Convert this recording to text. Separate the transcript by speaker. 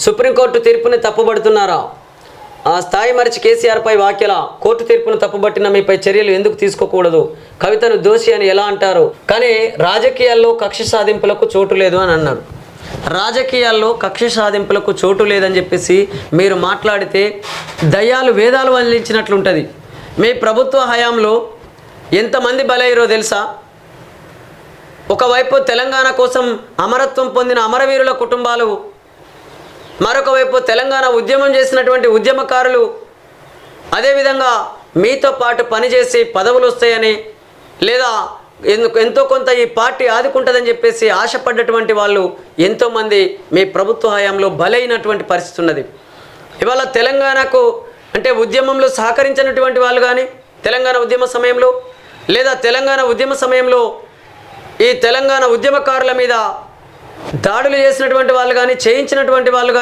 Speaker 1: Supreme court తీర్పుని తప్పుబడుతున్నారా? ఆ స్థాయి మరిచి కేసీఆర్పై వ్యాఖ్యల. కోర్టు తీర్పును తప్పుబట్టిన మీపై చర్యలు ఎందుకు తీసుకోకూడదు? కవితను దోషి అని ఎలా అంటారు? కానీ రాజకీయాల్లో కక్ష సాధింపులకు చోటు లేదు అని అన్నారు. రాజకీయాల్లో కక్ష సాధింపులకు చోటు లేదని చెప్పేసి మీరు మాట్లాడితే దయ్యాలు వేదాలు వల్లించినట్లుంటుంది. మీ ప్రభుత్వ హయాంలో ఎంతమంది బలయ్యారో తెలుసా? ఒకవైపు తెలంగాణ కోసం అమరత్వం పొందిన అమరవీరుల కుటుంబాలు, మరొక వైపు తెలంగాణ ఉద్యమం చేసినటువంటి ఉద్యమకారులు, అదేవిధంగా మీతో పాటు పనిచేసి పదవులు వస్తాయని లేదా ఎంతో కొంత ఈ పార్టీ ఆదుకుంటుందని చెప్పేసి ఆశపడ్డటువంటి వాళ్ళు ఎంతోమంది మీ ప్రభుత్వ హయాంలో బలైనటువంటి పరిస్థితి ఉన్నది. ఇవాళ తెలంగాణకు అంటే ఉద్యమంలో సహకరించినటువంటి వాళ్ళు కానీ తెలంగాణ ఉద్యమ సమయంలో లేదా తెలంగాణ ఉద్యమ సమయంలో ఈ తెలంగాణ ఉద్యమకారుల మీద దాడులు చేసినటువంటి వాళ్ళు కానీ చేయించినటువంటి వాళ్ళు కానీ